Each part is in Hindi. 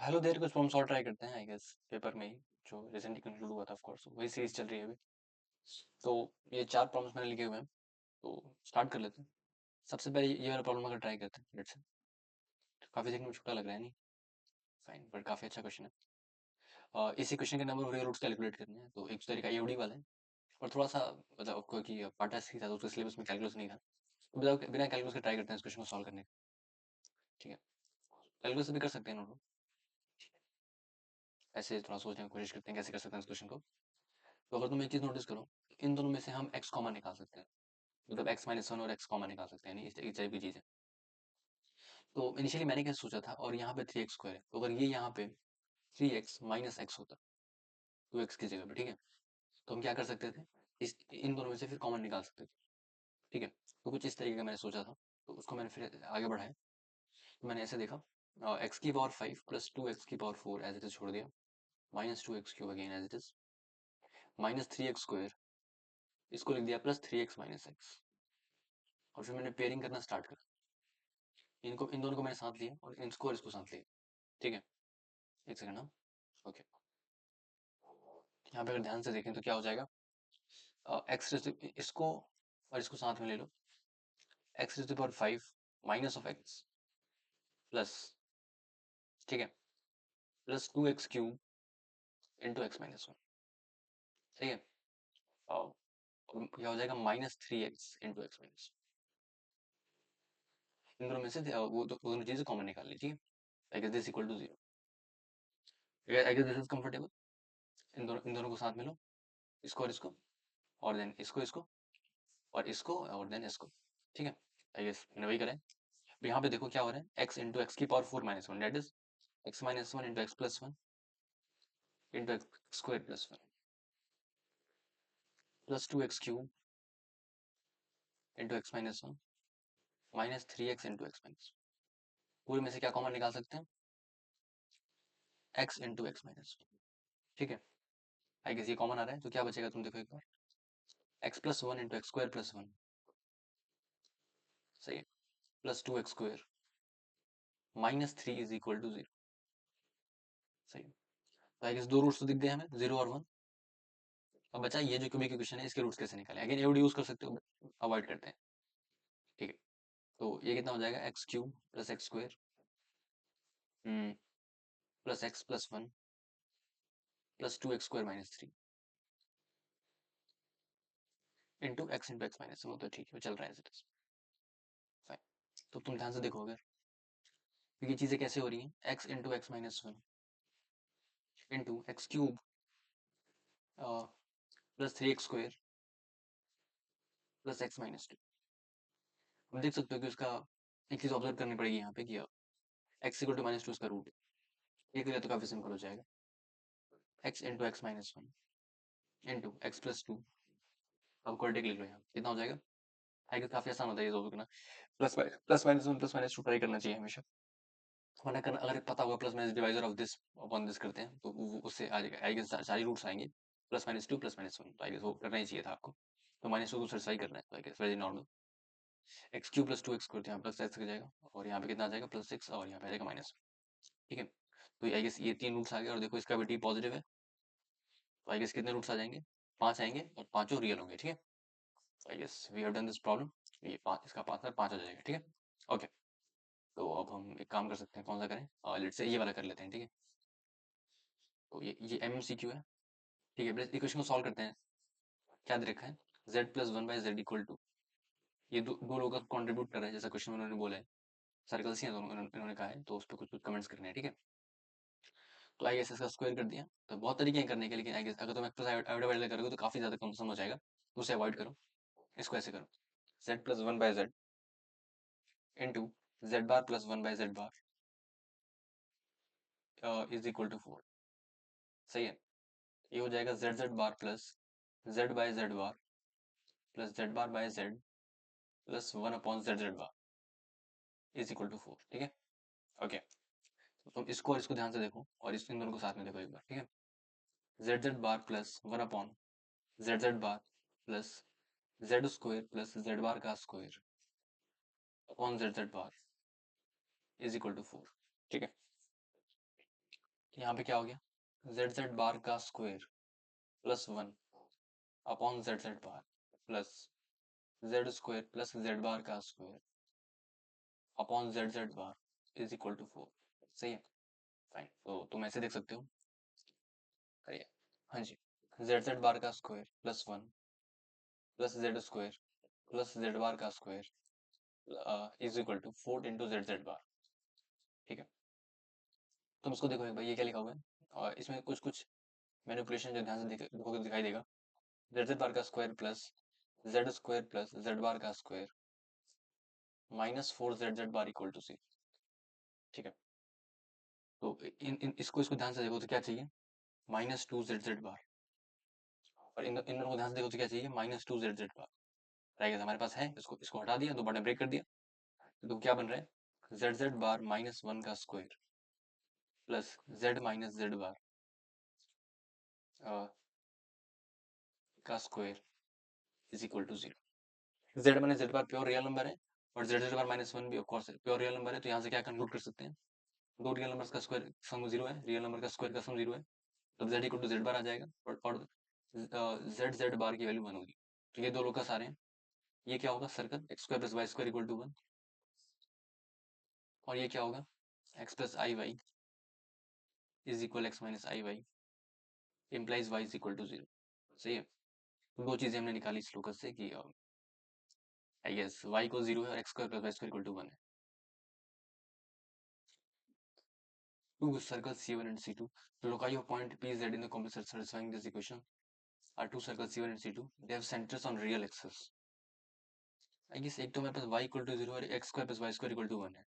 हेलो देयर, कुछ प्रॉब्लम सॉल्व ट्राई करते हैं आई गेस पेपर में ही जो रिसेंटली कंक्लूड हुआ था। ऑफ कोर्स वही सीरीज चल रही है अभी। तो ये 4 प्रॉब्लम्स मैंने लिखे हुए हैं, तो स्टार्ट कर लेते हैं। सबसे पहले ये वाला प्रॉब्लम अगर ट्राई करते हैं, लेट्स से। काफी देखने में छोटा लग रहा है, नहीं? फाइन, बट काफी अच्छा क्वेश्चन है। इसी क्वेश्चन के नंबर ऑफ रूट्स कैलकुलेट करने हैं, तो एक तरीका एओडी वाला है। और थोड़ा सा मतलब क्योंकि पार्टा सी था तो उसके सिलेबस में कैलकुलस नहीं था, तो बिना कैलकुलस के ट्राई करते हैं इस क्वेश्चन को सॉल्व करने का। ठीक है, कैलकुलस भी कर सकते हैं नोट। ऐसे थोड़ा सोचने की कोशिश करते हैं कैसे कर सकते हैं इस क्वेश्चन को। तो अगर तुम एक चीज नोटिस करो, इन दोनों में से हम एक्स कॉमन निकाल सकते हैं। मतलब एक्स माइनस वन और एक्स कॉमन निकाल सकते हैं, नहीं इस टाइप की चीज़ है। तो इनिशियली मैंने क्या सोचा था, और यहाँ पे 3x स्क्वायर है, तो अगर ये यहाँ पे 3x माइनस एक्स होता 2x की जगह पे, ठीक है, तो हम क्या कर सकते थे, इस इन दोनों में से फिर कॉमन निकाल सकते थे। ठीक है, तो कुछ इस तरीके का मैंने सोचा था, तो उसको मैंने फिर आगे बढ़ाया। तो मैंने ऐसे देखा, एक्स की पावर 5 प्लस 2x की पावर 4 एज इट इज छोड़ दिया, minus 2x cube again as it is, minus 3x square, इसको लिख दिया प्लस 3x माइनस एक्स। और फिर मैंने पेयरिंग करना स्टार्ट करा। इनको इन दोनों को मैंने साथ लिया और इनको और इसको साथ लिया। ठीक है, एक सेकंड ना। ओके, यहाँ पे अगर ध्यान से देखें तो क्या हो जाएगा, एक्स इसको और इसको साथ में ले लो, x to power 5 minus of x plus, ठीक है, plus 2x cube into x minus one. ठीक है, और क्या हो जाएगा minus 3x into x minus. इन दोनों में से वो दोनों चीजें कॉमन निकाल ली। ठीक है, I guess this equal to zero. I guess this is comfortable. इन दोनों को साथ में लो, इसको और इसको, और देन इसको और इसको और देन इसको। ठीक है, आई गेस मैंने वही करा है। अब यहाँ पे देखो क्या हो रहा है, x इंटू एक्स की power 4 minus one, that is x minus one into x plus one into x square plus one plus 2x cube into x minus one minus 3x into x minus. पूरे में से क्या कॉमन निकाल सकते हैं, x इंटू एक्स माइनस। ठीक है, आई गेस ये कॉमन आ रहा है, तो क्या बचेगा तुम देखो एक बार, x plus one into x square plus one, सही है, plus 2x square minus 3 is equal to zero. सही है, तो आई गेस दो रूट्स तो दिख गए हमें, जीरो और वन। अब बचा ये जो क्यूबिक इक्वेशन है, इसके रूट्स कैसे निकालें। अगेन एवड यूज कर सकते हो, अवॉइड करते हैं। ठीक है, तो ये कितना हो जाएगा, x cube plus x square plus x plus one plus 2x square minus three into x minus one. तो ठीक है, चल रहा है एज इट इज, फाइन। तो तुम ध्यान से देखो, अगर ये चीजें कैसे हो रही हैं, x into x minus one into x cube plus 3x square plus x minus two. हम देख सकते हो कि उसका एक चीज ऑब्जर्व करनी पड़ेगी यहाँ पे कि x equal to minus two उसका रूट है। ये करें तो काफी सिंपल हो जाएगा, x into x minus one into x plus two. अब क्वाड्रेटिक लिख लो, यहाँ कितना हो जाएगा। आई गेस काफी आसान होता है ये सॉल्व करना, प्लस माइनस टू ट्राई करना चाहिए हमेशा। वरना करना, अगर पता होगा plus minus divisor of this upon this करते हैं तो उससे आ जाएगा। आई गेस सारी रूट्स आएंगे, plus minus two plus minus one, तो आई गेस वो करना ही चाहिए था आपको। तो माइनस टू को सेटिस्फाई करना है, तो I guess very normal. X cube plus two x square, यहाँ प्लस एक्स आ जाएगा, और यहाँ पे कितना आ जाएगा प्लस सिक्स, और यहाँ पे आ जाएगा माइनस। ठीक है, तो आई गेस ये तीन रूट्स आ गए, और देखो इसका भी टी पॉजिटिव है, तो आई गेस कितने रूट्स आ जाएंगे, पांच आएंगे, और पांचों रियल होंगे। ठीक है, I guess we have done this problem. ये पांच, इसका आंसर पांच आ जाएगा। ठीक है, ओके। तो अब हम एक काम कर सकते हैं, कौन सा करें, लेट्स से ये वाला कर लेते हैं। ठीक है, तो ये एमसीक्यू है। ठीक है, बस इक्वेशन को सॉल्व करते हैं। क्या दे रखा है, z plus one by z equal to, ये दो लोग कॉन्ट्रीब्यूट कर रहे हैं जैसा क्वेश्चन में उन्होंने बोला है। सर्कल्स ही हैं दोनों, इन्होंने कहा है, तो उस पर कुछ कुछ कमेंट्स करने हैं। ठीक है, तो आई गेस इसका स्क्वायर कर दिया। तो बहुत तरीके हैं करने के, लेकिन आई गेस अगर तुम एक्स डिवाइड करोगे तो काफी ज्यादा कम हो जाएगा, तो उसे अवॉइड करो। इसको ऐसे करो, z plus one by z into z bar plus one by z bar is equal to four. सही है, ये हो जाएगा z z bar plus z by z bar plus z bar by z plus one upon z z bar is equal to four. ठीक है, ओके। तो तुम इसको और इसको ध्यान से देखो, और इन दोनों को साथ में देखो एक बार। ठीक है, z z bar plus one upon z z bar plus z square plus z bar का square upon z z bar is equal to four. ठीक है, यहाँ पे क्या हो गया, जेड जेड बार का square plus 1 upon z z bar plus z square plus z bar का square upon z z bar is equal to 4। सही है, फाइन। तो तुम ऐसे देख सकते हो, करिए। हाँ जी, जेड जेड बार का square plus 1 plus z square plus z bar का square is equal to 4 into z z bar. ठीक है, तुम इसको देखो एक बार, ये क्या लिखा हुआ है, और इसमें कुछ कुछ मैनिपुलेशन जो ध्यान से देखोगे दिखाई देगा। जेड जेड बार का स्क्वायर प्लस जेड बार का square minus 4 z z bar equal to c. ठीक है, तो इसको इसको ध्यान से देखो तो क्या चाहिए, -2 जेड जेड बार, और इन दोनों को ध्यान से देखो तो क्या चाहिए, -2 जेड जेड बार। रहेगा, हमारे पास है, इसको इसको हटा दिया, दो बार ब्रेक कर दिया, तो क्या बन रहा है, जेड जेड बार -1 का square plus z minus z bar का square is equal to 0। Z minus z bar pure real number है, और जेड जेड बार -1 भी of course pure real number है, तो यहाँ से क्या कंक्लूड कर सकते हैं, दो रियल नंबर्स का स्क्वायर सम 0 है, रियल नंबर का स्क्वायर का सम 0 है, तब जेड इक्वल टू जेड बार आ जाएगा, और जेड जेड बार की वैल्यू 1 होगी। तो ये दो लोग का सारे हैं, ये क्या होगा, circle x square plus y square equal to 1, और ये क्या होगा, x plus i y is equal x minus i y implies y is equal to 0। सही है, तो दो चीजें हमने निकाली इस लोकस से कि आई गेस वाई को 0 है और x square plus y square equal to 1 है। Two circles C1 and C2. The loci of point P, Z in the complex set satisfying this equation are two circles C1 and C2. They have centers on real axis. I guess एक तो मेरे पास y equal to 0 और x square plus y square equal to 1 है।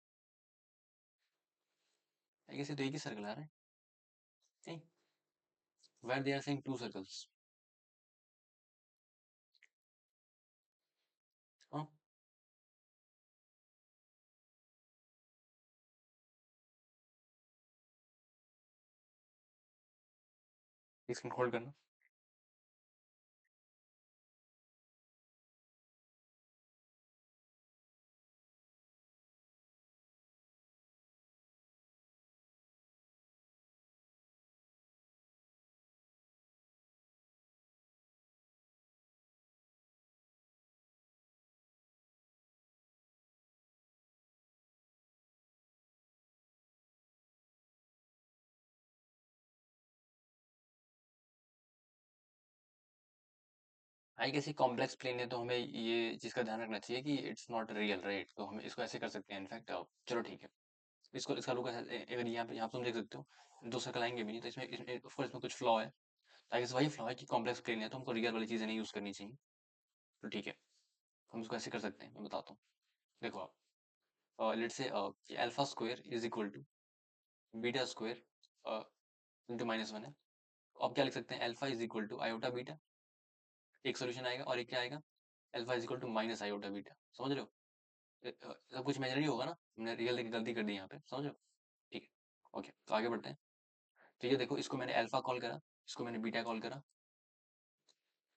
I guess ये तो एक ही सर्कल आ रहा है, नहीं? Where they are saying two circles. हाँ, इसको होल्ड करना। आई गेस ये कॉम्प्लेक्स प्लेन है, तो हमें ये चीज का ध्यान रखना चाहिए कि इट्स नॉट रियल, राइट? तो हम इसको ऐसे कर सकते हैं इनफैक्ट। चलो ठीक है, इसको इसका लुक अगर यहाँ पे तुम देख सकते हो, दो सर्कल आएंगे भी नहीं, तो इसमें ऑफ कोर्स इसमें कुछ फ्लॉ है। आई गेस वही फ्लॉ है कि कॉम्प्लेक्स प्लेन है, तो हमको रियल वाली चीजें नहीं यूज करनी चाहिए। तो ठीक है, हम इसको ऐसे कर सकते हैं, मैं बताता हूँ। देखो आप, let's say alpha square is equal to beta square into -1 है। तो आप क्या लिख सकते हैं, alpha is equal to iota beta, एक सोल्यूशन आएगा, और एक क्या आएगा, alpha is equal to minus iota beta. समझ रहे हो? सब कुछ इमेजिनरी होगा ना, हमने रियल लेके गलती कर दी यहाँ पे, समझ रहे हो? ठीक है, ओके, तो आगे बढ़ते हैं। तो ये देखो, इसको मैंने अल्फा कॉल करा, इसको मैंने बीटा कॉल करा।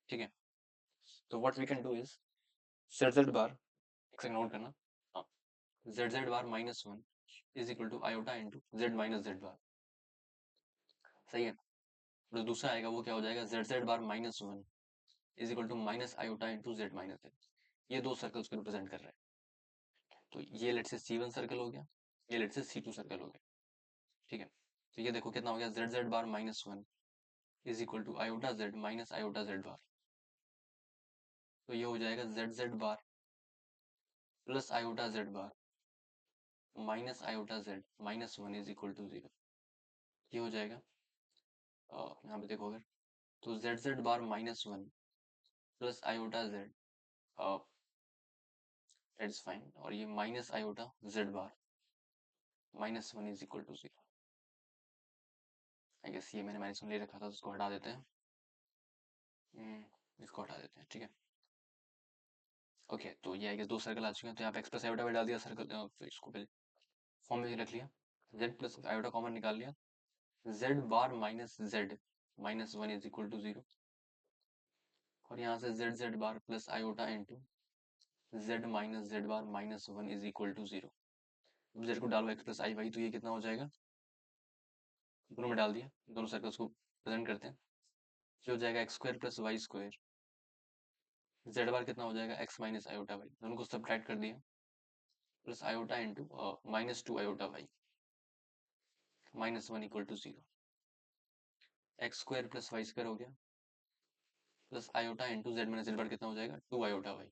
ठीक है, तो what we can do is z z bar, एक सेकंड नोट करना। हाँ, z z bar -1 is equal to iota into z minus z bar. सही है, जो दूसरा आएगा वो क्या हो जाएगा, z z bar -1 is equal to minus iota into z minus z. ये दो सर्कल्स को रिप्रेजेंट कर रहा है। तो ये लेट से C1 सर्कल हो गया, ये लेट से C2 सर्कल हो गया। ठीक है, तो ये देखो कितना हो गया, z z bar -1 is equal to iota z minus iota z bar. तो ये हो जाएगा z z bar plus iota z bar minus iota z -1 is equal to 0। ये हो जाएगा, यहाँ पे देखो अगर, तो z z bar -1 plus iota z, it's fine, और ये minus iota z bar -1 is equal to 0। I guess ये मैंने माइनस 1 ले रखा था, तो उसको हटा देते हैं। इसको हटा देते हैं, ठीक है। ओके, तो ये आई गेस दो सर्कल आ चुके हैं, तो यहाँ पे एक्स प्लस आयोटा भी डाल दिया सर्कल, तो इसको पहले फॉर्म में ही रख लिया, जेड प्लस आयोटा कॉमन निकाल लिया, z bar z -1 is equal to 0, और यहाँ से z z bar plus iota into z minus z bar -1 is equal to 0। Z को डालो एक्स प्लस आई वाई, तो ये कितना हो जाएगा, दोनों में डाल दिया, दोनों सर्कल्स को प्रेजेंट करते हैं। जो हो जाएगा x square plus y square, z bar कितना हो जाएगा एक्स माइनस आयोटा वाई, दोनों को सब्ट्रैक्ट कर दिया, plus iota into -2 iota y -1 equal to 0। X square plus y square हो गया, plus iota into z minus z bar कितना हो जाएगा 2 iota y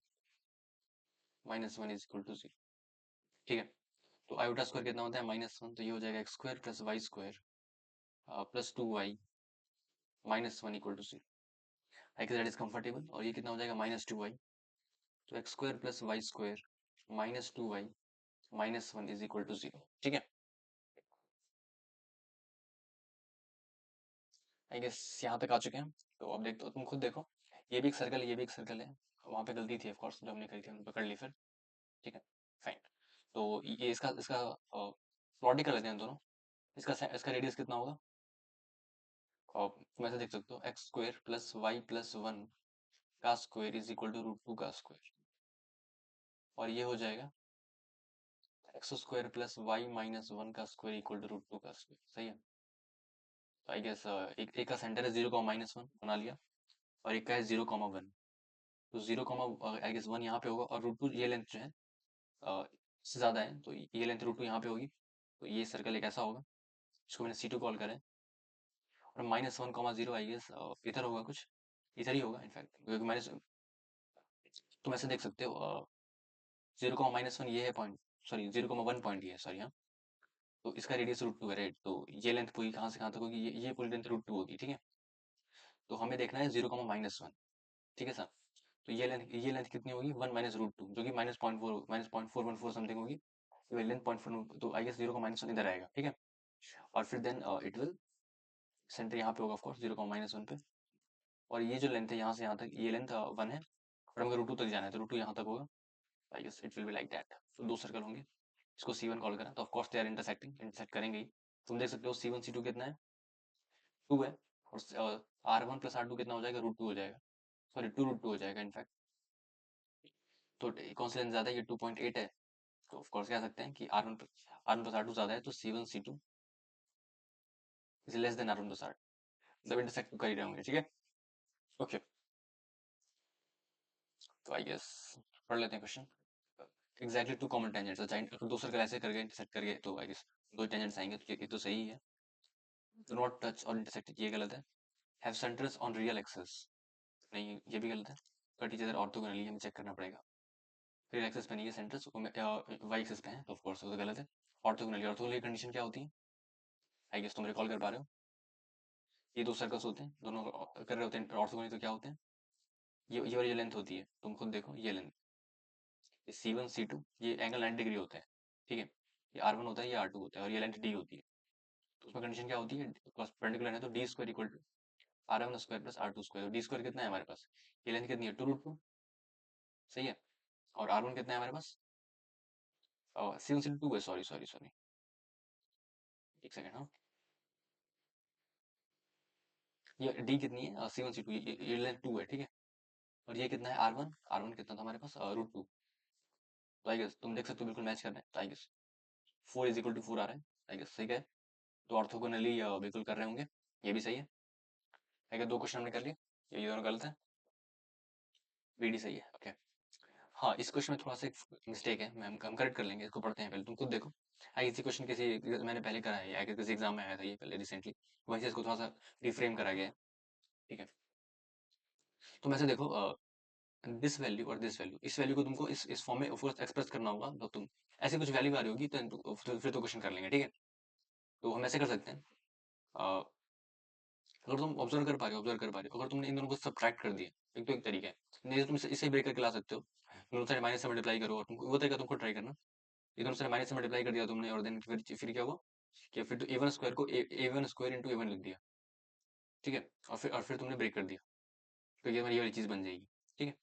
-1 is equal to 0। ठीक है, तो आयोटा स्क्वायर कितना होता है -1, तो ये हो जाएगा x square plus y square plus 2 y -1 equal to 0। आई के दैट इज कंफर्टेबल, और ये कितना हो जाएगा -2 वाई, तो x square plus y square -2 y -1 is equal to 0। ठीक है, आई गेस यहाँ तक आ चुके हैं। तो अब देख, तो तुम खुद देखो, ये भी एक सर्कल है, ये भी एक सर्कल है, वहाँ पे गलती थी ऑफकोर्स जो हमने करी थी, हमने पकड़ ली फिर। ठीक है, फाइन। तो ये इसका इसका प्लॉट ही कर लेते हैं दोनों। इसका रेडियस कितना होगा, और तुम ऐसे देख सकते हो x square plus y plus 1 का स्क्वायर इज इक्वल टू √2 का स्क्वायर, और ये हो जाएगा एक्स स्क्वायर प्लस वाई -1 का स्क्वायर इक्वल टू √2 का स्क्वायर। सही है, तो आई गेस एक का सेंटर है 0,-1 बना लिया, और एक का है 0,1। तो 0, आई गेस 1 यहाँ पे होगा, और √2 ये लेंथ जो है इससे ज़्यादा है, तो ये लेंथ √2 यहाँ पे होगी। तो ये सर्कल एक ऐसा होगा, इसको मैंने C2 कॉल करा है, और -1,0 आई गेस इधर होगा कुछ, इधर ही होगा इनफैक्ट, क्योंकि माइनस, तुम ऐसे देख सकते हो 0,-1 ये है पॉइंट, सॉरी 0,1 पॉइंट ये है, सॉरी हाँ। तो इसका रेडियस √2 है, राइट, तो ये लेंथ पूरी कहाँ से कहाँ तक होगी, ये पूरी लेंथ √2 होगी। ठीक है, तो हमें देखना है 0,-1। ठीक है सर, तो ये लेंथ कितनी होगी 1 -√2, जो कि -0.414 समथिंग होगी। तो ये लेंथ 0.4, तो आई गेस 0,-1 इधर आएगा। ठीक है, और फिर देन इट विल सेंटर यहाँ पे होगा ऑफकोर्स 0,-1 पे, और ये जो लेंथ है यहाँ से यहाँ तक, ये लेंथ 1 है, और हमको √2 तक जाना है, तो √2 यहाँ तक होगा। I guess it will be like that. तो दो सर्कल होंगे, इसको C1 कॉल करा, तो ऑफकोर्स दे आर इंटरसेक्ट करेंगे ही। तुम देख सकते हो C1 C2 कितना है 2 है, और R1 प्लस R2 कितना हो जाएगा √2 हो जाएगा, सॉरी 2 √2 हो जाएगा इनफैक्ट। तो कौन सा लेंथ ज्यादा है, ये 2.8 है, तो ऑफ कोर्स कह सकते हैं कि R1 प्लस R2 ज्यादा है, तो C1 C2 is less than R1 plus R2, मतलब इंटरसेक्ट कर ही रहे होंगे। ठीक है, ओके, तो आई गेस पढ़ लेते हैं क्वेश्चन। एग्जैक्टली 2 कॉमन टेंजेंट्स, अच्छा अगर दो सर्कल ऐसे करके इंटरसेक्ट करके, तो आई गेस 2 टेंजेंट्स आएंगे, तो ये तो सही है। डू नॉट टच और इंटरसेक्ट, ये गलत है। Have centres on real access, नहीं ये भी गलत है। कट ईच अदर ऑर्थोगोनली, हमें चेक करना पड़ेगा। रियल एक्सेस पे नहीं है सेंटर्स, वाई एक्सेस पे है, तो ऑफ कोर्स वो तो गलत है। ऑर्थोगोनली, ऑर्थोगोनली कंडीशन क्या होती है, आई गेस तुम रिकॉल कर पा रहे हो, ये दो सर्कल्स होते हैं, दोनों कर रहे होते हैं ऑर्थोगोनली, तो क्या होते हैं, ये वाली जो लेंथ होती है, तुम खुद देखो ये लेंथ, ये C1 C2, ये एंगल 90 डिग्री होता है। ठीक है, ये R1 होता है, ये R2 होता है, और ये लेंथ D होती है। तो उसमें कंडीशन क्या होती है, परपेंडिकुलर है, तो D square equal to R1 square plus R2 square. तो D स्क्वायर कितना है हमारे पास, ये लेंथ कितनी है 2 √2, सही है, और R1 कितना है हमारे पास, C1 C2 2 है, सॉरी सॉरी सॉरी, एक सेकंड हाँ, ये D कितनी है C1 C2, ये लेंथ 2 है। ठीक है, और ये कितना है R1 कितना था हमारे पास √2। तो आई गेस तुम देख सकते हो बिल्कुल मैच कर रहे हैं, तो I guess 4 is equal to 4 आ रहा है, आई गेस सही है। तो ऑर्थोगोनली बिल्कुल कर रहे होंगे, ये भी सही है। आई गेस दो क्वेश्चन हमने कर लिए, ये दोनों गलत है, BD सही है। ओके, हाँ इस क्वेश्चन में थोड़ा सा मिस्टेक है, मैं हम करेक्ट कर लेंगे, इसको पढ़ते हैं पहले, तुम खुद देखो। आई इसी क्वेश्चन किसी मैंने पहले करा है, आई किसी एग्जाम में आया था ये पहले रिसेंटली, वहीं से इसको थोड़ा सा रिफ्रेम करा गया है। ठीक है, तुम ऐसे देखो दिस वैल्यू और दिस वैल्यू, इस वैल्यू को तुमको इस फॉर्म में ऑफकोर्स एक्सप्रेस करना होगा, तो तुम ऐसे कुछ वैल्यू आ रही होगी, तो फिर तो क्वेश्चन कर लेंगे। ठीक है, तो हम ऐसे कर सकते हैं, अ, अगर तुम ऑब्जर्व कर पा रहे हो, अगर तुमने इन दोनों को सब्ट्रैक्ट कर दिया, एक तो एक तरीका है, नहीं तो तुम इसे ब्रेक करके ला सकते हो, दोनों साइड माइनस से मल्टीप्लाई करो, और तुमको वो तरीका तुमको ट्राई करना। ये दोनों साइड माइनस से मल्टीप्लाई कर दिया तुमने, और देन फिर क्या हुआ कि फिर तो A1 स्क्वायर को A1 स्क्वायर इंटू A1 लिख दिया। ठीक है, और फिर तुमने ब्रेक कर दिया, तो ये हमारी ये वाली चीज़ बन जाएगी। ठीक है,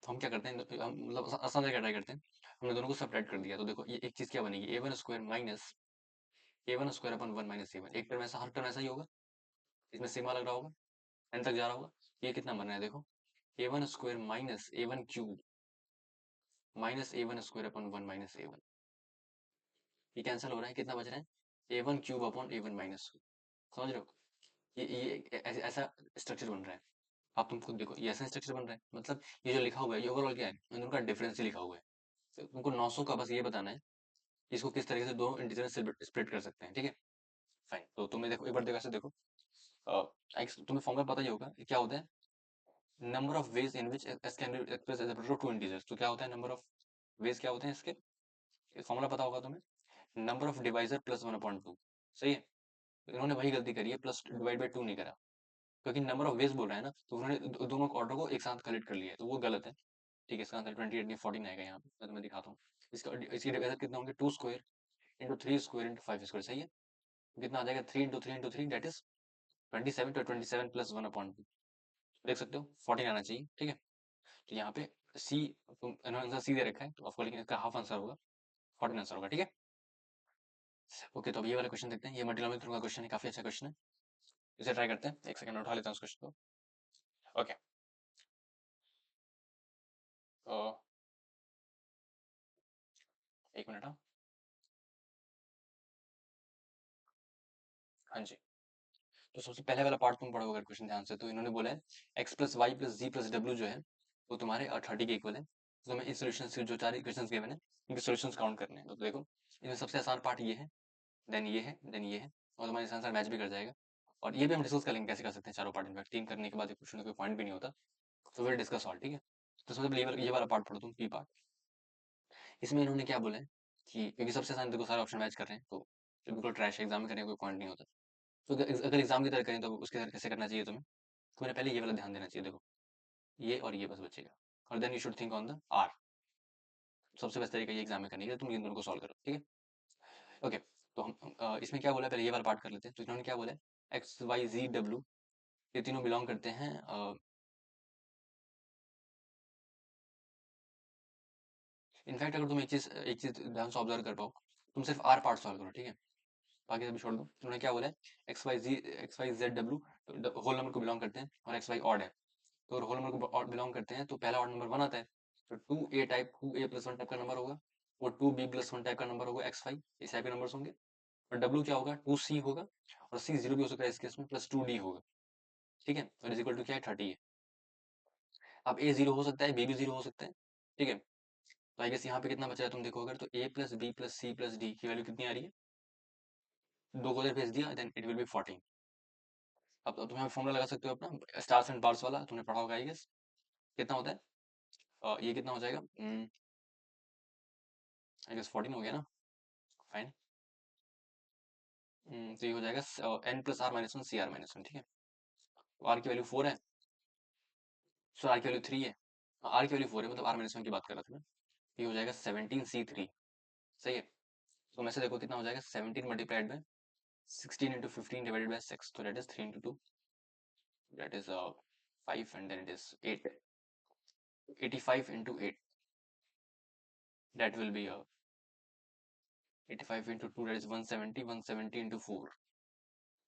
तो हम क्या करते हैं, हम मतलब आसान तरीका ट्राई करते हैं, हमने दोनों को सब्ट्रैक्ट कर दिया, तो देखो ये एक चीज़ क्या बनेगी, A1 square minus A1 square upon 1 minus A1, एक टर्म ऐसा, हर टर्म ऐसा ही होगा, इसमें सिग्मा लग रहा होगा, एन तक जा रहा होगा। ये कितना बन रहा है देखो, A1 square minus A1 cube minus A1 square upon 1 minus A1, ये कैंसिल हो रहा है, कितना बच रहा है A1 cube upon A1 minus, समझ रहे हो? ये ऐसा स्ट्रक्चर बन रहा है। आप तुम खुद देखो, ये ऐसा स्ट्रक्चर बन रहा है, मतलब ये जो लिखा हुआ है ये ओवरऑल क्या है, इन दोनों का डिफरेंस ही लिखा हुआ है। तो तुमको 900 का बस ये बताना है कि इसको किस तरीके से दो इंटीजर से स्प्लिट कर सकते हैं, ठीक है? फाइन, तो तुम्हें देखो, एक बार देखो, ऐसे देखो, तुम्हें फॉर्मूला पता ही होगा, ये क्या होता है, number of ways in which s can be express as a product of two integers. तो क्या होता है, नंबर ऑफ वेज क्या होते हैं इसके, फॉर्मूला पता होगा तुम्हें, नंबर ऑफ डिवाइजर प्लस 1/2। सही है? तो इन्होंने वही गलती करी है, प्लस डिवाइड बाई 2 नहीं करा, क्योंकि नंबर ऑफ वेज बोल रहा है ना, तो उन्होंने दोनों ऑर्डर को एक साथ कलेक्ट कर लिया है, तो वो गलत है। ठीक है, इसका आंसर 28 नहीं 14 आएगा यहाँ पे, मैं तुम्हें दिखाता हूँ। इसका इसकी डिवाइजर कितना होंगे, 2 square into 3 square into 5 square. सही है? तो कितना आ जाएगा, 3 इंटू 3 इंटू 3 दैट इज 27, तो 27 प्लस 1/2 देख सकते हो, 14 आना चाहिए। ठीक है, तो यहाँ पे सी, तुम इन्होंने आंसर सी दे रखा है, तो ऑफ कोर्स लेकिन इसका हाफ आंसर होगा, 14 आंसर होगा। ठीक है, ओके, तो अब ये वाला क्वेश्चन देखते हैं, ये मल्टीनोमियल का क्वेश्चन है, काफी अच्छा क्वेश्चन है, इसे ट्राई करते हैं। एक सेकंड उठा लेता हूँ उस क्वेश्चन को। ओके, तो एक मिनट, हाँ। हाँ जी, तो सबसे पहले वाला पार्ट तुम पढ़ो अगर क्वेश्चन ध्यान से, तो इन्होंने बोला है एक्स प्लस वाई प्लस जी प्लस डब्ल्यू जो है वो तुम्हारे 30 के इक्वल है। तो तुम्हें इस सोल्यूशन से जो 4 इक्वेशंस गिवन है इनके सॉल्यूशंस काउंट करने हैं। तो देखो, इनमें सबसे आसान पार्ट ये है, देन ये है, देन ये है, और तुम्हारे आंसर मैच भी कर जाएगा। और ये भी हम डिस्कस कर लेंगे कैसे कर सकते हैं चारों पार्ट, इनफैक्ट 3 करने के बाद कुछ ना कोई पॉइंट भी नहीं होता, तो विल डिस्कस ऑल। ठीक है, तो सबसे पहले ये वाला पार्ट पढ़ो तुम, पी पार्ट। इसमें इन्होंने क्या बोला है कि क्योंकि सबसे आसान देखो सारे ऑप्शन मैच कर रहे हैं, तो बिल्कुल ट्रैश, एग्जाम में करने का कोई पॉइंट नहीं होता। तो अगर एग्जाम की तरह करें तो उसके तरह कैसे करना चाहिए तुम्हें, तुम्हें पहले ये वाला ध्यान देना चाहिए। देखो, ये और ये बस बचेगा, और then you should think on the r. सबसे बेस्ट तरीका ये एग्जाम में करने का, तुम इन दोनों को सॉल्व करो। ठीक है, ओके, तो हम इसमें क्या बोला है, पहले ये वाला पार्ट कर लेते हैं। तो इन्होंने क्या बोला है, एक्स वाई जी डब्ल्यू, ये तीनों बिलोंग करते हैं इनफैक्ट अगर तुम एक चीज ध्यान से ऑब्जर्व कर पाओ, तुम सिर्फ आर पार्ट सॉल्व करो। ठीक है, बाकी सभी छोड़ दो। उन्होंने क्या बोला है, एक्स वाई जेड डब्ल्यू होल नंबर को बिलोंग करते हैं, और एक्स वाई ऑड है, तो अगर होल नंबर को बिलोंग करते हैं तो पहला ऑड नंबर 1 आता है, तो 2a type, 2a plus 1 type का नंबर होगा, और 2b प्लस 1 टाइप का नंबर होगा, एक्स वाई इस टाइप के नंबर्स होंगे। और डब्ल्यू क्या होगा, 2c होगा, और c जीरो भी हो सकता है इस केस में, प्लस 2d होगा। ठीक है, और इज इक्वल टू क्या है, 30 है। अब a जीरो हो सकता है, b भी जीरो हो सकता है। ठीक है, तो आई गेस यहाँ पे कितना बचा है तुम देखो, अगर तो a plus b plus c plus d की वैल्यू कितनी आ रही है, दो को उधर भेज दिया, देन इट विल बी 14। अब तो तुम्हें फॉर्मूला लगा सकते हो अपना, स्टार्स एंड बार्स वाला, तुमने पढ़ा होगा आई गेस। कितना होता है, ये कितना हो जाएगा, आई गेस 14 हो गया ना, फाइन। तो ये हो जाएगा n plus r minus one c r minus one. ठीक है, तो आर की वैल्यू 4 है, सो आर की वैल्यू 3 है, आर की वैल्यू 4 है, मतलब आर माइनस वन की बात कर रहा था मैं। ये हो जाएगा 17c3। सही है, तो मैं से देखो कितना हो जाएगा, 17 multiplied by 16 into 15 divided by 6, तो that is 3 into 2, that is 5, and then it is 8, 85 into 8, that will be 85 into 2, that is 170, 170 into 4,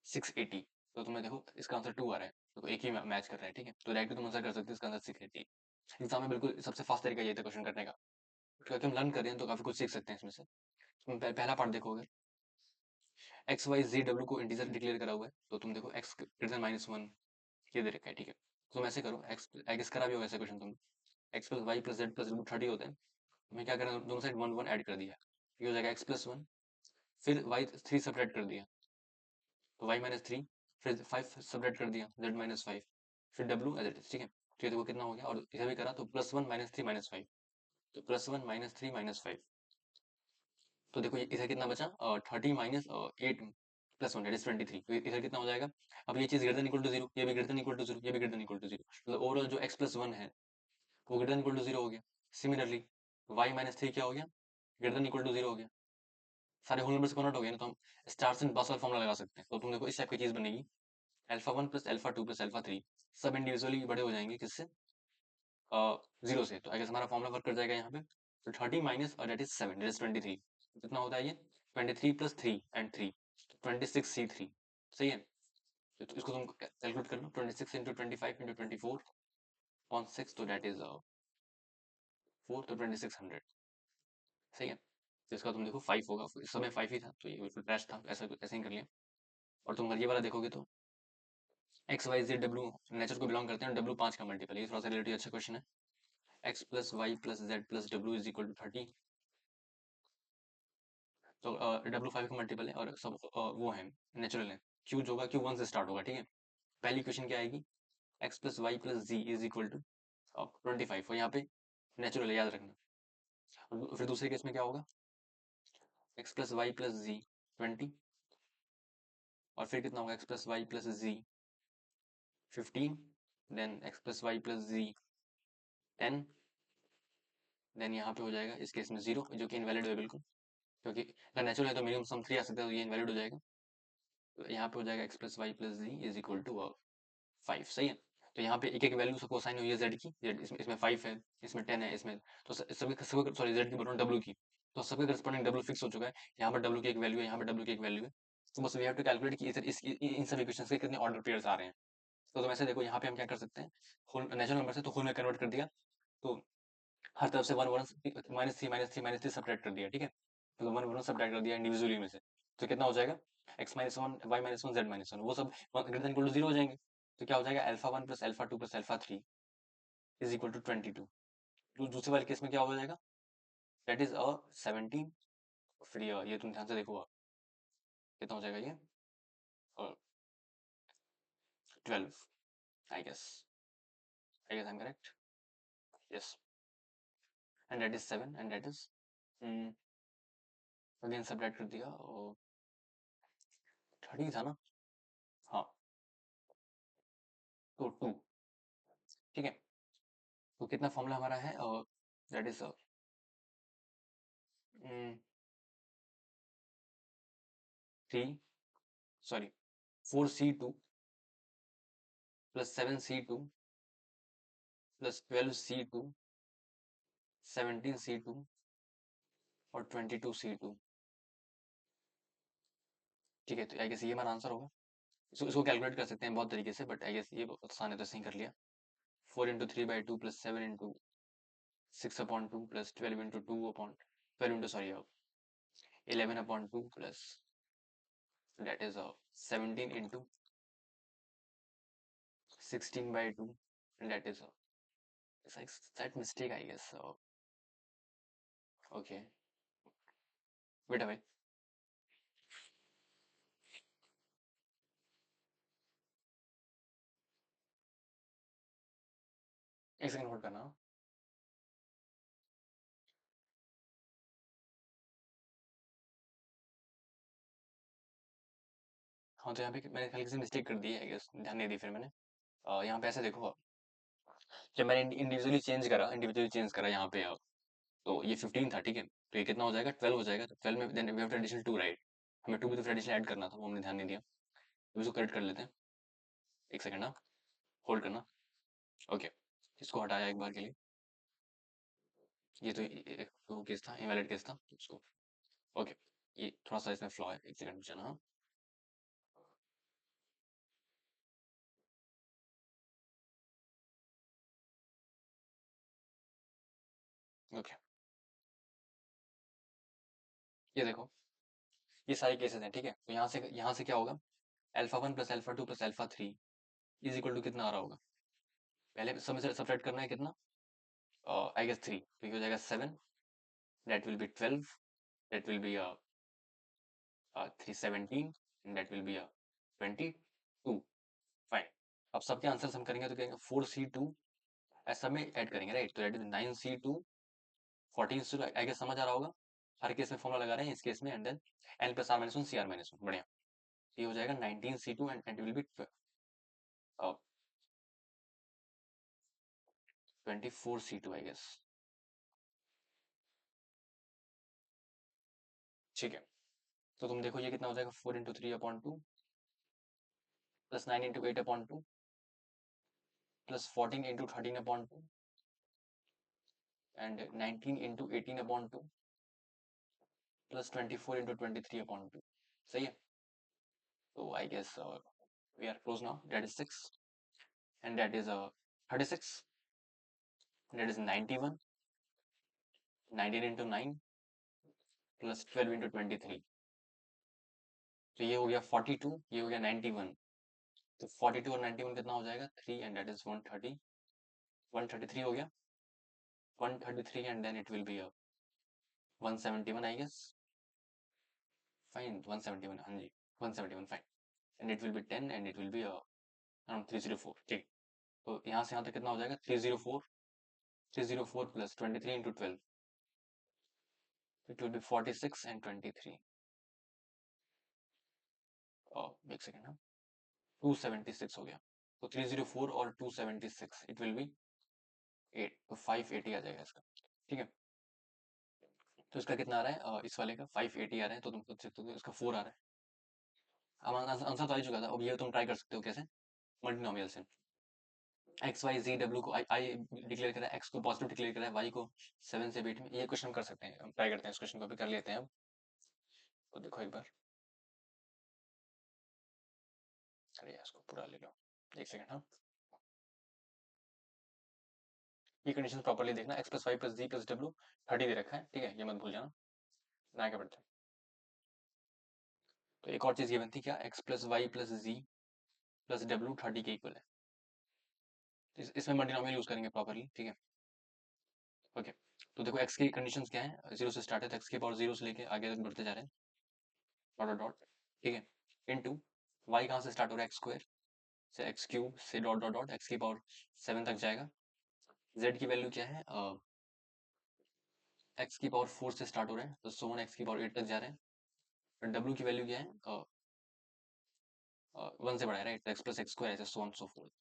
680। तो तुम्हें देखो इसका आंसर 2 आ रहा है, तो एक ही मैच कर रहा है। ठीक है, तो डायरेक्ट तुम आंसर कर सकते हो, इसका आंसर 680। एग्जाम में बिल्कुल सबसे फास्ट तरीका ये था क्वेश्चन करने का, क्योंकि हम लर्न कर रहे हैं तो काफी कुछ सीख सकते हैं इसमें से। तुम पहला पार्ट देखोगे, एक्स वाई जी डब्ल्यू को इंटीजर डिक्लेयर करा हुआ है, तो तुम देखो एक्स ग्रेटर देन -1 ये दे रखा है। ठीक है, तो तुम ऐसे करो, एक्स आई गेस करा भी होगा ऐसा क्वेश्चन तुम, x plus y plus z plus 30 होता है, हमें क्या करना है, दोनों साइड 1 1 ऐड कर दिया, ये हो जाएगा एक्स प्लस 1, फिर वाई 3 सब्ट्रैक्ट कर दिया, तो वाई माइनस 3, फिर 5 सब्ट्रैक्ट कर दिया, जेड माइनस 5, फिर डब्ल्यू एज इट इज। ठीक है, तो ये देखो कितना हो गया, और इसे भी करा तो +1 -3 -5, तो +1 -3 -5, तो देखो इधर कितना बचा, 30 माइनस 8 प्लस 1 इज 23, तो इधर कितना हो जाएगा। अब ये चीज greater than equal to zero, ये भी greater than equal to zero, ये भी greater than equal to zero, मतलब ओवरऑल जो x प्लस 1 है वो greater than equal to zero हो गया। सिमिलरली y माइनस 3 क्या हो गया, greater than equal to zero हो गया। सारे होल नंबर से कन्वर्ट हो गए ना, तो हम स्टार्स एंड बस वाला फॉर्मूला लगा सकते हैं। तो तुम देखो इस टाइप की चीज बनेगी, alpha 1 plus alpha 2 plus alpha 3, सब इंडिविजुअली बड़े हो जाएंगे किससे, जीरो से। तो आई गेस हमारा फॉर्मूला वर्क कर जाएगा यहाँ पे, तो 30 माइनस और दैट इज 7, दैट इज 23, कितना होता है ये, 23 प्लस 3 एंड 3, 26c3। सही है, तो इसको तुम कैलकुलेट करना, 26 इंटू 25 इंटू 24 ऑन 6, तो दैट इज 4, तो 2600। सही है, तो इसका तुम देखो 5 होगा, इस समय 5 ही था, तो ये बिल्कुल बेस्ट था, ऐसा ऐसे ही कर लिया। और तुम अगर ये वाला देखोगे तो एक्स वाई जेड डब्ल्यू नेचर को बिलोंग करते हैं, डब्ल्यू 5 का मल्टीपल है। ये थोड़ा सा रिलेटिव अच्छा क्वेश्चन है। X plus y plus z plus डब्ल्यू इज इक्वल टू 30। तो डब्ल्यू 5 का मल्टीपल है और सब वो है नेचुरल है। क्यू जो होगा क्यू 1 से स्टार्ट होगा, ठीक है। पहली क्वेश्चन क्या आएगी, x plus y plus z is equal to 25, और यहाँ पे नेचुरल है, याद रखना। और फिर दूसरे केस में क्या होगा, x plus y plus g 20, और फिर कितना होगा, x plus y plus g 15, then x plus y plus g 10, then यहाँ पे हो जाएगा इस केस में 0, जो कि इनवैलिड है बिल्कुल, क्योंकि अगर नेचुरल है तो मिनिमम सम 3 आ सकता है, तो ये इनवैलिड हो जाएगा। तो यहाँ पे हो जाएगा x plus y plus z is equal to 5, सही है। तो यहाँ पे एक एक वैल्यू सबको असाइन हुई है जेड की, जेड इसमें 5 है, इसमें 10 है, इसमें तो सभी सभी सॉरी जेड की बोल रहा हूँ, डब्ल्यू की। तो सबके करस्पॉन्डिंग डब्ल्यू फिक्स हो चुका है। यहाँ पर डब्ल्यू की एक वैल्यू है, यहाँ पर डब्ल्यू की एक वैल्यू है। तो बस वी हैव टू कैलकुलेट कि इन सभी इक्वेशंस के कितने ऑर्डर पेयर्स आ रहे हैं। तो तुम ऐसे देखो, यहाँ पे हम क्या कर सकते हैं, होल नेचुरल नंबर से तो होल में कन्वर्ट कर दिया, तो हर तरफ से one one minus three minus three minus three subtract कर दिया, ठीक है। तो वन वन सब्ट्रैक्ट कर दिया इंडिविजुअली में से, तो कितना हो जाएगा, x minus one y minus one z minus one, वो सब ग्रेटर देन इक्वल टू 0 हो जाएंगे। तो क्या हो जाएगा, alpha 1 plus alpha 2 plus alpha 3 is equal to 22। दूसरे वाले केस में क्या हो जाएगा, दैट इज 17। फिर ये तुम ध्यान से देखो कितना हो जाएगा ये, 12, I guess, I am correct, yes. And that is 7 and that is again subtract कर दिया, और 30 था ना, हाँ, तो 2, ठीक है। तो कितना फॉर्मूला हमारा है, that is 3 sorry 4c2 plus 7c2 plus 12c2 17c2 और 22c2, ठीक है। तो आई गेस ये हमारा आंसर होगा। इसको कैलकुलेट कर सकते हैं बहुत तरीके से, बट आई गेस ये बहुत आसान है, तो सही कर लिया। 4 × 3/2 plus 7 × 6/2 plus 12 × 2 plus 11/2 plus that is 17 × 16/2 that is slight mistake I guess, okay, wait away, एक सेकंड होल्ड करना। हाँ, तो यहाँ पे मैंने हल्की सी मिस्टेक कर दी है, आई गेस ध्यान नहीं दी फिर मैंने। यहाँ पे ऐसे देखो, जब मैंने इंडिविजुअली चेंज करा यहाँ पे, तो ये 15 था, ठीक है। तो ये कितना हो जाएगा, 12 हो जाएगा। तो 12 में then we have to addition 2, right. हमें 2 भी तो फिर एडिशन ऐड करना था, वो हमने ध्यान नहीं दिया। तो इसको करेक्ट कर लेते हैं, एक सेकंड ना, होल्ड करना, ओके। इसको हटाया एक बार के लिए, ये तो वो केस था, इनवैलिड केस था, इसको ओके। ये थोड़ा सा इसमें फ्लॉ है, एक सेकंड बचाना, हाँ, ओके। ये देखो, ये सारे केसेस हैं, ठीक है। तो यहाँ से क्या होगा, alpha 1 plus alpha 2 plus alpha 3 is equal to कितना आ रहा होगा, पहले सब से सब्ट्रैक्ट करना है कितना, आई गेस 3, तो ये हो जाएगा 7, that will be 12, that will B 3 17, that will B 22, fine. अब सबके आंसर हम करेंगे, तो कहेंगे 4c2 ऐसा में ऐड करेंगे, राइट। तो that is 9c2 14c2, I guess समझ आ रहा होगा। हर केस में फॉर्मुला लगा रहे हैं, इस केस में, and then n plus r minus 1 cr minus 1, बढ़िया। ये हो जाएगा 19c2 and will be 24c2, I guess, ठीक है। तो तुम देखो ये कितना हो जाएगा, 4 × 3/2 प्लस 9 × 8/2 प्लस 14 × 13/2 एंड 19 × 18/2 प्लस 24 × 23/2, सही है। तो I guess we are close now, that is 6 and that is 36, that is 91, 19 × 9 plus 12 × 23, तो ये हो गया 42, ये हो गया 91। तो 42 और 91 कितना हो जाएगा 3 एंड दैट इज 130, 133 हो गया, 133 and then it will be 171 I guess, fine 171, हाँ जी 171 fine, and it will be 10 and it will be around 304, ठीक। तो यहाँ से यहाँ तक कितना हो जाएगा 304, 304 plus 23 into 12, it will B 46 and 23, एक सेकेंड हाँ, 276 हो गया। तो 304 और 276 इट विल बी 8, तो 580 आ जाएगा इसका, ठीक है। तो इसका कितना आ रहा है इस वाले का 580 आ रहा है, तो तुम खुद से तो इसका 4 आ रहा है। अब आंसर तो आ ही चुका था, अब ये तुम ट्राई कर सकते हो कैसे, मल्टीनोमियल से। एक्स वाई जी डब्ल्यू को आई डिक्लेयर करा है, एक्स को पॉजिटिव डिक्लेयर करा है, वाई को 7 से 8 में, ये क्वेश्चन कर सकते हैं, हम ट्राई करते हैं इस क्वेश्चन को भी कर लेते हैं अब। तो देखो एक बार, अरे यार इसको पूरा ले लो, एक सेकंड हाँ। ये कंडीशन प्रॉपर्ली देखना, एक्स प्लस वाई प्लस जी प्लस डब्ल्यू 30 दे रखा है, ठीक है, ये मत भूल जाना, ना क्या पड़ता है। तो एक और चीज ये बनती क्या, एक्स प्लस वाई प्लस जी प्लस डब्ल्यू 30 के इक्वल है। इसमें मल्टीनोमियल यूज करेंगे प्रॉपर्ली, ठीक है। ओके, तो देखो एक्स की कंडीशंस क्या है, जीरो से स्टार्ट है, तो एक्स के पावर जीरो से लेके आगे तक बढ़ते जा रहे हैं, डॉट डॉट डॉट, ठीक है, इनटू वाई कहाँ से स्टार्ट हो रहा है, एक्स स्क्वायर से, एक्स क्यूब से डॉट डॉट डॉट, एक्स की पावर 7 तक जाएगा। जेड की वैल्यू क्या है, एक्स की पावर 4 से स्टार्ट हो रहा है, तो सोन एक्स की पावर 8 तक जा रहे हैं। और डब्ल्यू की वैल्यू क्या है, 1 से बढ़ा है, right, x plus x square ऐसे सो ऑन सो फोर्थ।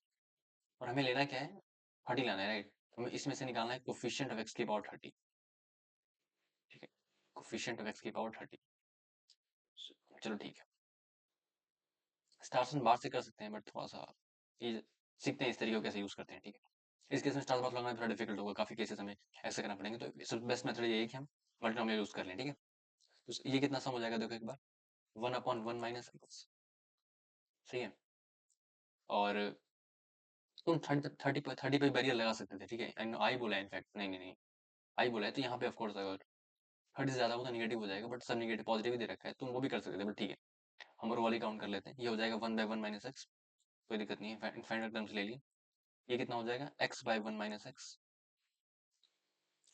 और हमें लेना क्या है, 30 लाना है, राइट, हमें इसमें से निकालना है कोफिशिएंट ऑफ एक्स की पावर 30, ठीक है, कोफिशिएंट ऑफ एक्स की पावर 30। चलो ठीक है, स्टार्स एंड बार से कर सकते हैं, बट थोड़ा सा ये सीखते हैं इस तरीके को कैसे यूज करते हैं, ठीक है। इस केस में स्टार बार लगाना थोड़ा डिफिकल्ट होगा, काफी केसेस हमें ऐसे करना पड़ेंगे, तो बेस्ट मेथड यही है कि हम मल्टीनोमियल यूज कर लें, ठीक है। तो ये कितना सम हो जाएगा देखो एक बार, 1/1 माइनस एक्स, सही है। और तुम 30 पे बैरियर लगा सकते थे, ठीक है, एंड आई बोला इनफैक्ट, नहीं नहीं नहीं, आई बोला है, तो यहाँ पे ऑफकोर्स अगर 30 से ज्यादा हो तो निगेटिव हो जाएगा, बट सब निगेटिव पॉजिटिव ही दे रखा है, तुम वो भी कर सकते थे, बट ठीक है, हम और वाली काउंट कर लेते हैं, ये हो जाएगा 1/1 माइनस एक्स, कोई दिक्कत नहीं है, इनफाइनाइट टर्म्स ले लिए, ये कितना हो जाएगा x/1 माइनस एक्स।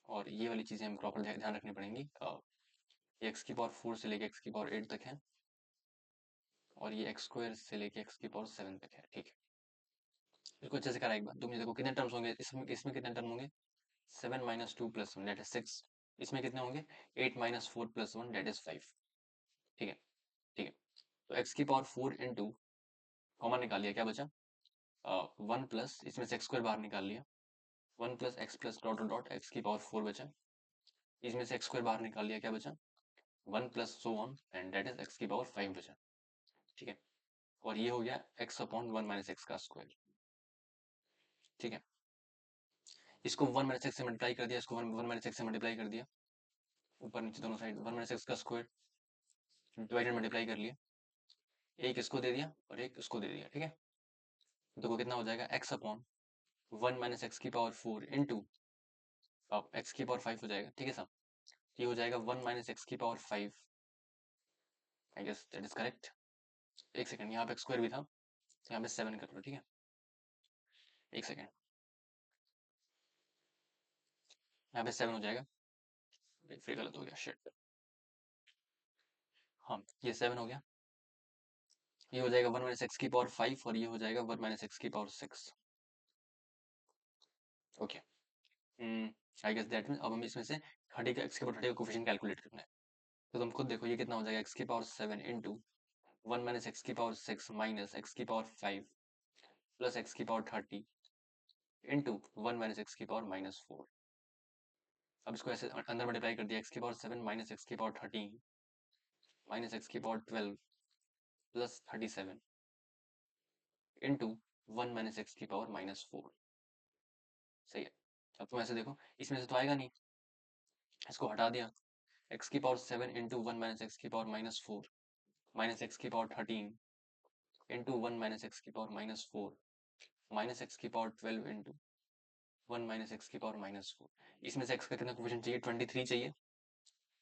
और ये वाली चीजें हम प्रॉपर ध्यान रखनी पड़ेंगी, ये एक्स की पावर 4 से लेके एक्स की पावर 8 तक है, और ये एक्स स्क्वायर से लेके एक्स की पावर 7 तक है, ठीक है। इसको अच्छे से करा एक बार, तुम ये देखो कितने टर्म्स होंगे इसमें, कितने टर्म होंगे, 7 माइनस 2 प्लस 1 दैट इज 6, इसमें कितने होंगे 8 माइनस 4 प्लस 1 दैट इज 5, ठीक है, ठीक है। तो एक्स की पावर 4 इंटू कॉमन निकाल लिया, क्या बचा 1 प्लस, इसमें से एक्स स्क्वायर बाहर निकाल लिया, 1 plus x plus dot dot x की पावर 4 बचा, इसमें से एक्स स्क्वायर बाहर निकाल लिया, क्या बचा 1 plus so on and that is x की पावर 5 बचा, ठीक है। और ये हो गया एक्स अपॉन 1 माइनस एक्स का स्क्वायर, ठीक है। इसको 1 माइनस एक्स से मल्टीप्लाई कर दिया, इसको 1 माइनस एक्स से मल्टीप्लाई कर दिया, ऊपर नीचे दोनों साइड 1 माइनस एक्स का स्क्वायर, डिवाइडेड मल्टीप्लाई कर लिया, एक इसको दे दिया और एक इसको दे दिया, ठीक है। देखो कितना हो जाएगा एक्स अपॉन 1 माइनस एक्स की पावर 4 इंटू एक्स की पावर 5 हो जाएगा, ठीक है साहब। ये हो जाएगा 1 माइनस एक्स की power 5, I guess that is correct. एक सेकंड, यहाँ पे एक्स स्क्वायर भी था, तो यहाँ पे 7 कर लो, ठीक है, एक सेकंड, यहाँ पे 7 हो जाएगा, फिर गलत हो गया, शिट, हाँ ये 7 हो गया, ये हो जाएगा 1 माइनस एक्स की पावर 5 और ये हो जाएगा 1 माइनस एक्स की power 6, okay. I guess that mean अब हम इसमें से 30 का एक्स के पावर 30 का कोफिशिएंट कैलकुलेट करना है, तो तुम खुद देखो ये कितना हो जाएगा एक्स की पावर 7 इंटू 1 माइनस एक्स की पावर 6 माइनस एक्स की पावर 5 प्लस एक्स की पावर 30 इंटू 1 माइनस एक्स की पावर -4। अब इसको ऐसे अंदर मल्टीप्लाई कर दिया, एक्स की पावर 7 माइनस एक्स की पावर 13 माइनस एक्स की power 12 plus 37 into 1 minus x की पावर -4, सही है। अब तुम ऐसे देखो, इसमें से तो आएगा नहीं, इसको हटा दिया, एक्स की पावर 7 इंटू 1 माइनस एक्स की पावर -4 माइनस एक्स की पावर 13 इंटू 1 माइनस एक्स की पावर -4 माइनस एक्स की पावर 12 इंटू 1 माइनस एक्स की पावर -4। इसमें से एक्स का कितना कोफिशिएंट चाहिए, 23 चाहिए,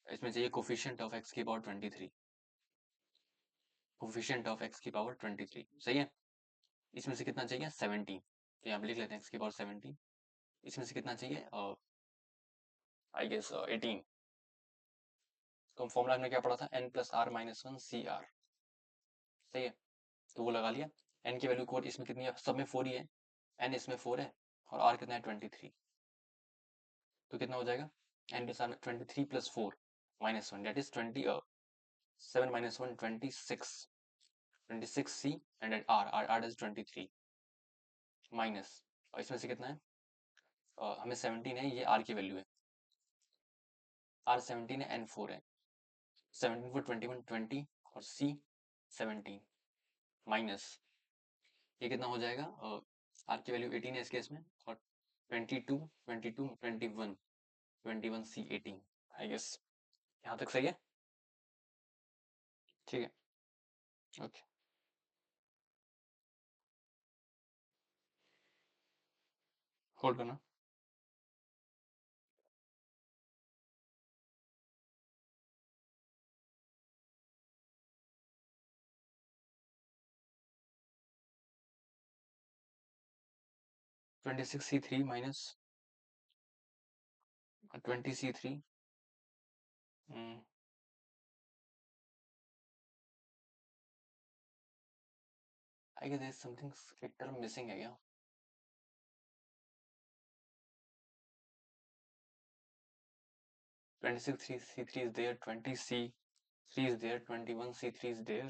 इसमें चाहिए कोफिशिएंट ऑफ एक्स की पावर 23, कोफिशिएंट ऑफ x की पावर 23, सही है। इसमें से कितना चाहिए 17, तो यहाँ पे लिख लेते हैं x की पावर 17। इसमें से कितना चाहिए आई गेस 18। तो फॉर्मूला में क्या पढ़ा था n plus r minus one c r, सही है। तो वो लगा लिया। n की वैल्यू कोड इसमें कितनी है, सब में 4 ही है, n इसमें 4 है और r कितना है 23। तो कितना हो जाएगा n plus r 23 plus 4 minus one, that is 7 minus one 26, 26c and r is 23 minus, और इसमें से कितना है हमें 17 है, ये r की वैल्यू है, r 17 है n 4 है, 17 for 21 20 और c 17 माइनस, ये कितना हो जाएगा r की वैल्यू 18 है इस केस में, और 22 22 21 21 c 18, आई गेस यहाँ तक सही है, ठीक है ओके। होल्ड करना। 26c3 minus 20c3, I guess there is something, एक टर्म मिसिंग है क्या। 26c3 is there, 20c3 is there, 21c3 is there,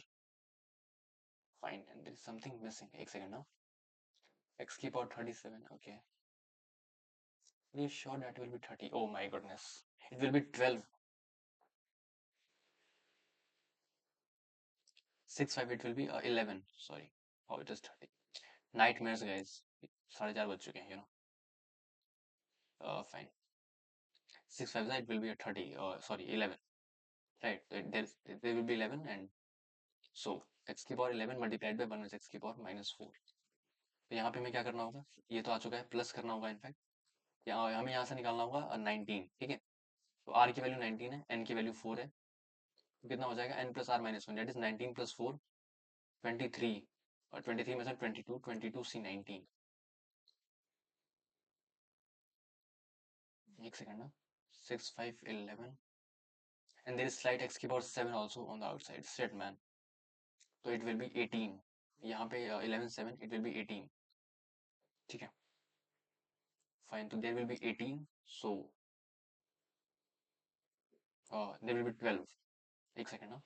fine, and there is something missing, एक सेकंड ना, x की power 37, okay, are you sure that will be 30, oh my goodness, it will be 12, 6 5 it will be 11, sorry, oh it is 30, nightmares guys, 4:30 बज चुके हैं, you know, fine, 6 5 it will be a 30, sorry 11, right, there will be 11, and so x की power 11 multiplied by 1 is x की पावर -4, तो यहाँ पे हमें क्या करना होगा, ये तो आ चुका है, प्लस करना होगा इनफैक्ट, हमें यहाँ से निकालना होगा 19, ठीक है। तो r की वैल्यू 19 है, n की वैल्यू 4 है, तो कितना हो जाएगा n plus r minus one, that is 19 plus 4 23, और 23 में से 22 22 सी 19, एक सेकंड ना, 6 5 11 and there is slight x की power 7 also on the outside, shit man, तो it will be 18, यहाँ पे 11 7 it will be 18, ठीक है फाइन, तो there will be 18, so there will be 12, एक सेकंड ना,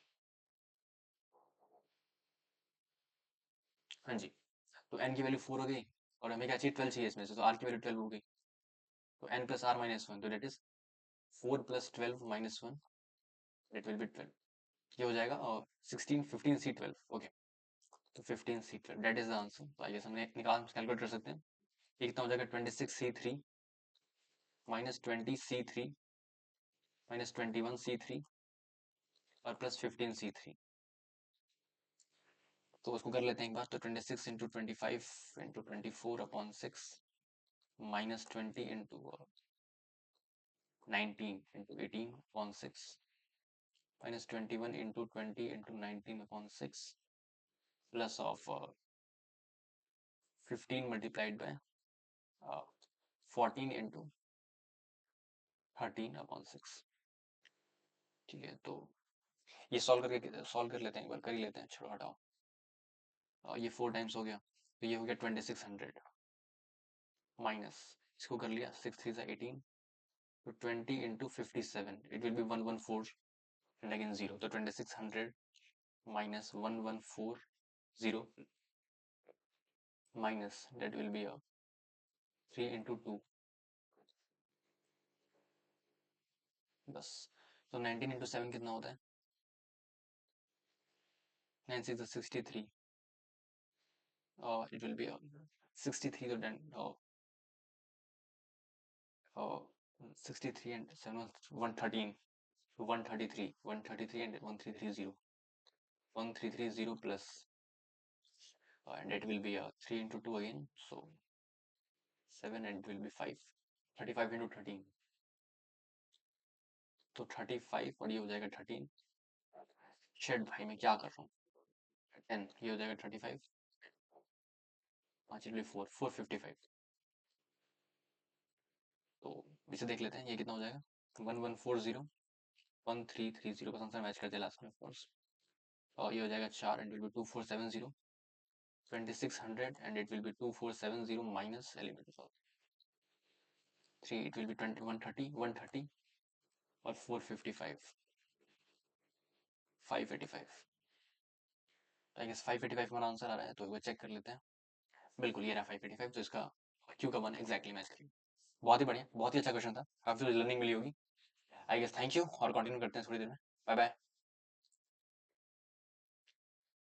हाँ जी, तो n की वैल्यू 4 हो गई, और हमें क्या चाहिए 12 चाहिए इसमें से, तो r की वैल्यू 12 हो गई, तो n plus r minus one, तो that is 4 plus 12 minus one, that will be 12, ये हो जाएगा 16 15 सी 12, ओके, तो 15 सी 12 डेट इज द आंसर, तो आइए हमने निकाल कैलकुलेट कर सकते हैं, ये कितना हो जाएगा 26 सी 3 माइनस 20 सी 3 माइनस 21 सी 3 और प्लस 15 सी 3, तो उसको कर लेते हैं एक बार, तो 26 into 25 into 24 upon 6 minus 20 into 19 into 18 upon 6 minus 21 into 20 into 19 upon 6 plus of 15 multiplied by 14 into 13 upon 6, ठीक है। तो ये सॉल्व कर लेते हैं एक बार, कर ही लेते हैं, छोड़ो हटाओ, ये 4 टाइम्स हो गया, तो ये हो गया 2600 माइनस, इसको कर लिया 6 3 18, तो 20 into 57 it will B 114 and again 0, तो 2600 minus 1140 minus that will be 3 into 2, बस, तो 19 into 7 कितना होता है, 9 6 is 63, it will be 63, तो then 63 and 7 was 113, so 133 133 and 1330 1330 plus, and it will be 3 into 2 again, so 7 and it will be 5, 35 into 13, तो 35 और ये हो जाएगा 13, शेट भाई मैं क्या कर रहा हूँ, 10, ये हो जाएगा 35, 5 4, 455। तो इसे देख लेते हैं ये कितना हो जाएगा। 1140, 1330 का आंसर मैच करते हैं लास्ट में फोर्स। और ये हो जाएगा 4 and will B 2470, 2600 and it will B 2470 minus element of 3, it will B 2130, 130 और 455, 585। आई गेस 585 हमारा आंसर आ रहा है, तो एक बार चेक कर लेते हैं। बिल्कुल ये रहा 585, तो इसका क्यू का 1 एग्जैक्टली मैच करेगा। बहुत ही बढ़िया, बहुत ही अच्छा क्वेश्चन था, काफी लर्निंग मिली होगी। आई गेस थैंक यू, और कंटिन्यू करते हैं थोड़ी देर में। Bye bye.